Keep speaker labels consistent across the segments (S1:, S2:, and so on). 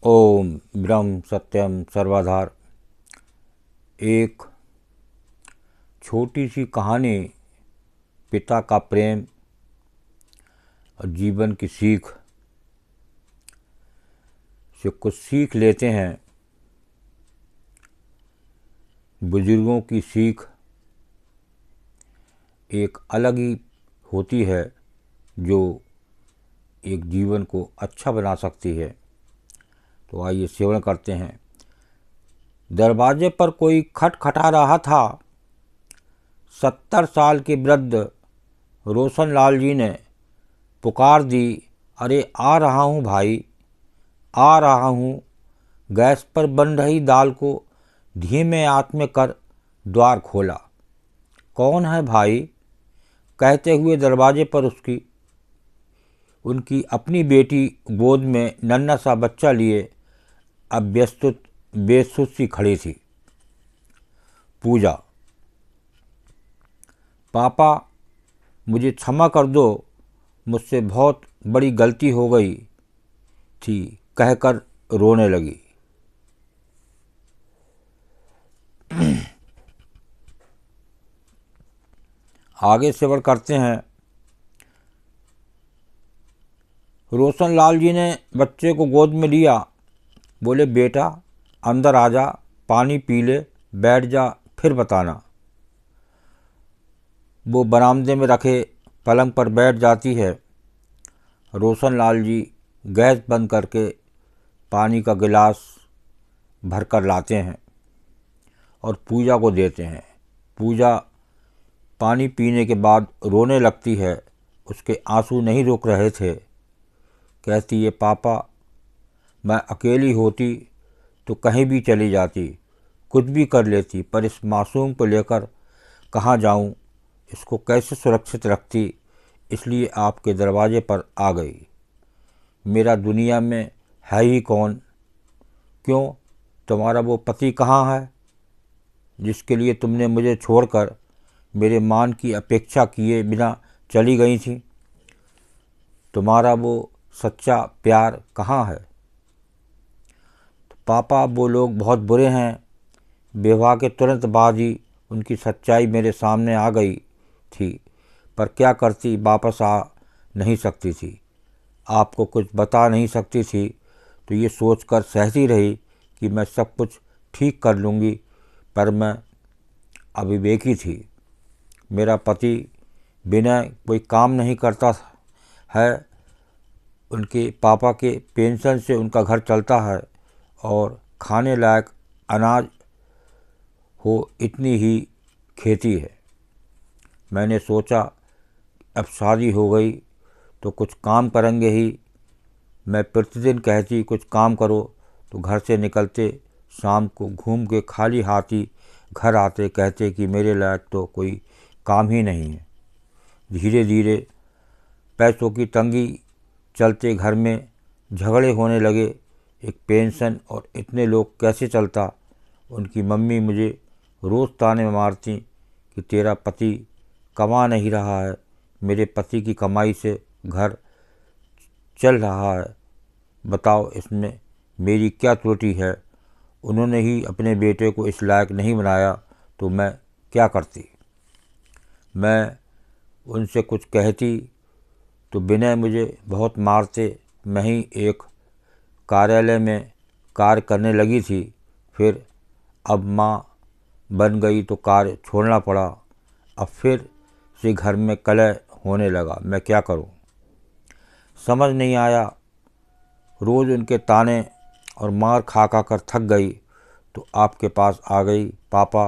S1: ओम ब्रह्म सत्यम सर्वाधार। एक छोटी सी कहानी पिता का प्रेम और जीवन की सीख से कुछ सीख लेते हैं। बुजुर्गों की सीख एक अलग ही होती है जो एक जीवन को अच्छा बना सकती है। तो आइए सेवन करते हैं। दरवाजे पर कोई खटखटा रहा था। 70 साल के वृद्ध रोशन लाल जी ने पुकार दी, अरे आ रहा हूँ भाई, आ रहा हूँ। गैस पर बन रही दाल को धीमे आंच में कर द्वार खोला। कौन है भाई? कहते हुए दरवाजे पर उनकी अपनी बेटी गोद में नन्हा सा बच्चा लिए अब बेसुध सी खड़ी थी। पूजा, पापा मुझे क्षमा कर दो, मुझसे बहुत बड़ी गलती हो गई थी कहकर रोने लगी। आगे सेवन करते हैं। रोशन लाल जी ने बच्चे को गोद में लिया। बोले, बेटा अंदर आ जा, पानी पी ले, बैठ जा, फिर बताना। वो बरामदे में रखे पलंग पर बैठ जाती है। रोशन लाल जी गैस बंद करके पानी का गिलास भरकर लाते हैं और पूजा को देते हैं। पूजा पानी पीने के बाद रोने लगती है। उसके आंसू नहीं रुक रहे थे। कहती है, पापा मैं अकेली होती तो कहीं भी चली जाती, कुछ भी कर लेती, पर इस मासूम को लेकर कहाँ जाऊँ, इसको कैसे सुरक्षित रखती, इसलिए आपके दरवाजे पर आ गई। मेरा दुनिया में है ही कौन? क्यों, तुम्हारा वो पति कहाँ है जिसके लिए तुमने मुझे छोड़कर मेरे मान की अपेक्षा किए बिना चली गई थी? तुम्हारा वो सच्चा प्यार कहाँ है? तो पापा वो लोग बहुत बुरे हैं। विवाह के तुरंत बाद ही उनकी सच्चाई मेरे सामने आ गई थी, पर क्या करती, वापस आ नहीं सकती थी, आपको कुछ बता नहीं सकती थी। तो ये सोचकर सहती रही कि मैं सब कुछ ठीक कर लूँगी, पर मैं अविवेकी थी। मेरा पति विनय कोई काम नहीं करता है। उनके पापा के पेंशन से उनका घर चलता है और खाने लायक अनाज हो इतनी ही खेती है। मैंने सोचा अब शादी हो गई तो कुछ काम करेंगे ही। मैं प्रतिदिन कहती कुछ काम करो, तो घर से निकलते शाम को घूम के खाली हाथी घर आते, कहते कि मेरे लायक तो कोई काम ही नहीं है। धीरे धीरे पैसों की तंगी चलते घर में झगड़े होने लगे। एक पेंशन और इतने लोग कैसे चलता? उनकी मम्मी मुझे रोज़ ताने मारती कि तेरा पति कमा नहीं रहा है, मेरे पति की कमाई से घर चल रहा है, बताओ इसमें मेरी क्या त्रुटि है? उन्होंने ही अपने बेटे को इस लायक नहीं बनाया तो मैं क्या करती? मैं उनसे कुछ कहती तो विनय मुझे बहुत मारते। मैं ही एक कार्यालय में कार्य करने लगी थी, फिर अब माँ बन गई तो कार्य छोड़ना पड़ा। अब फिर से घर में कलह होने लगा। मैं क्या करूं? समझ नहीं आया। रोज़ उनके ताने और मार खा खा कर थक गई तो आपके पास आ गई पापा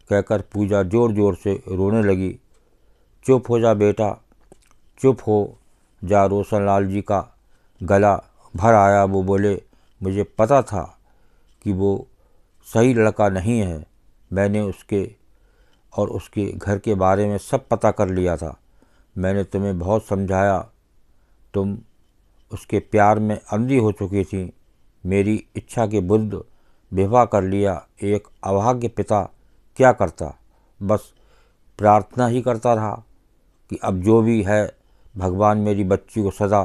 S1: कहकर पूजा ज़ोर ज़ोर से रोने लगी। चुप हो जा बेटा, चुप हो जा। रोशन लाल जी का गला भर आया। वो बोले, मुझे पता था कि वो सही लड़का नहीं है। मैंने उसके और उसके घर के बारे में सब पता कर लिया था। मैंने तुम्हें बहुत समझाया, तुम उसके प्यार में अंधी हो चुकी थी। मेरी इच्छा के विरुद्ध विवाह कर लिया। एक अभाग्य पिता क्या करता? बस प्रार्थना ही करता रहा कि अब जो भी है भगवान मेरी बच्ची को सदा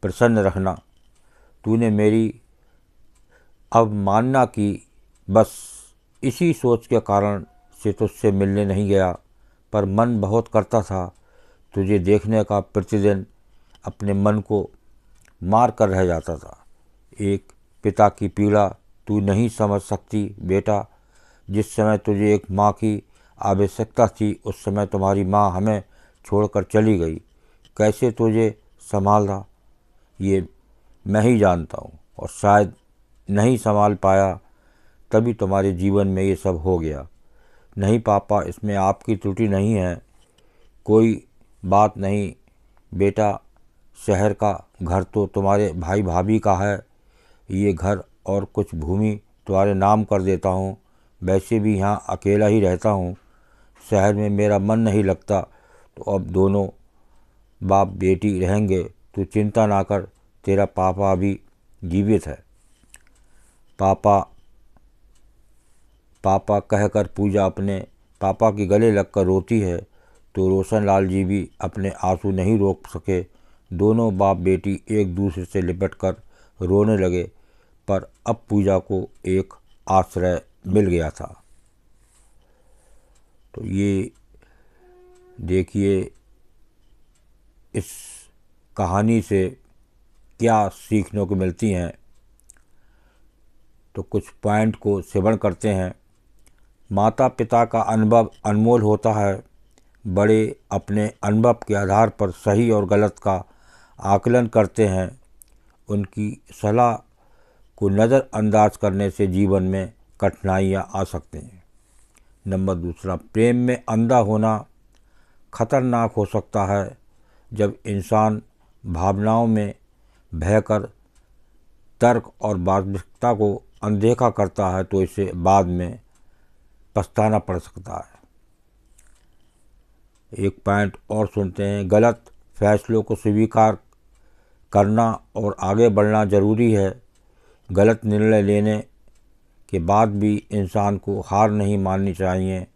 S1: प्रसन्न रखना। तूने मेरी अब मानना कि बस इसी सोच के कारण से तुझसे मिलने नहीं गया, पर मन बहुत करता था तुझे देखने का। प्रतिदिन अपने मन को मार कर रह जाता था। एक पिता की पीड़ा तू नहीं समझ सकती बेटा। जिस समय तुझे एक माँ की आवश्यकता थी, उस समय तुम्हारी माँ हमें छोड़कर चली गई। कैसे तुझे संभाला ये मैं ही जानता हूँ, और शायद नहीं संभाल पाया, तभी तुम्हारे जीवन में ये सब हो गया। नहीं पापा, इसमें आपकी त्रुटि नहीं है। कोई बात नहीं बेटा, शहर का घर तो तुम्हारे भाई भाभी का है। ये घर और कुछ भूमि तुम्हारे नाम कर देता हूँ। वैसे भी यहाँ अकेला ही रहता हूँ, शहर में मेरा मन नहीं लगता, तो अब दोनों बाप बेटी रहेंगे। तू चिंता ना कर, तेरा पापा अभी जीवित है। पापा पापा कहकर पूजा अपने पापा के गले लगकर रोती है, तो रोशनलाल जी भी अपने आंसू नहीं रोक सके। दोनों बाप बेटी एक दूसरे से लिपटकर रोने लगे, पर अब पूजा को एक आश्रय मिल गया था। तो ये देखिए इस कहानी से क्या सीखने को मिलती हैं। तो कुछ पॉइंट को सेवन करते हैं। माता पिता का अनुभव अनमोल होता है। बड़े अपने अनुभव के आधार पर सही और गलत का आकलन करते हैं। उनकी सलाह को नज़रअंदाज करने से जीवन में कठिनाइयाँ आ सकती हैं। नंबर दूसरा, प्रेम में अंधा होना खतरनाक हो सकता है। जब इंसान भावनाओं में बहकर तर्क और वास्तविकता को अनदेखा करता है, तो इसे बाद में पछताना पड़ सकता है। एक पॉइंट और सुनते हैं। गलत फैसलों को स्वीकार करना और आगे बढ़ना ज़रूरी है। गलत निर्णय लेने के बाद भी इंसान को हार नहीं माननी चाहिए।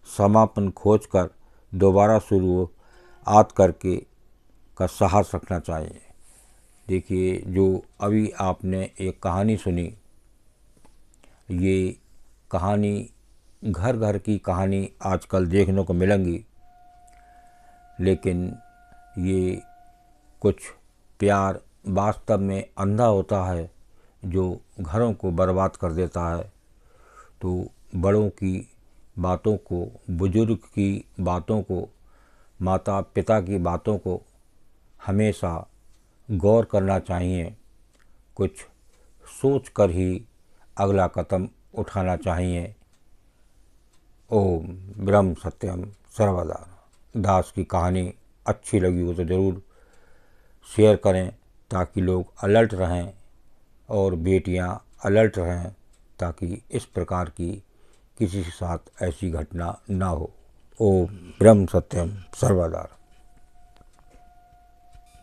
S1: समापन खोजकर दोबारा शुरुआत करके का साहस रखना चाहिए। देखिए, जो अभी आपने एक कहानी सुनी, ये कहानी घर घर की कहानी आजकल देखने को मिलेंगी, लेकिन ये कुछ प्यार वास्तव में अंधा होता है जो घरों को बर्बाद कर देता है। तो बड़ों की बातों को, बुजुर्ग की बातों को, माता पिता की बातों को हमेशा गौर करना चाहिए। कुछ सोच कर ही अगला कदम उठाना चाहिए। ओम ब्रह्म सत्यम सर्वदा। दास की कहानी अच्छी लगी हो तो ज़रूर शेयर करें, ताकि लोग अलर्ट रहें और बेटियां अलर्ट रहें, ताकि इस प्रकार की किसी के साथ ऐसी घटना ना हो। ओम ब्रह्म सत्यम सर्वदा।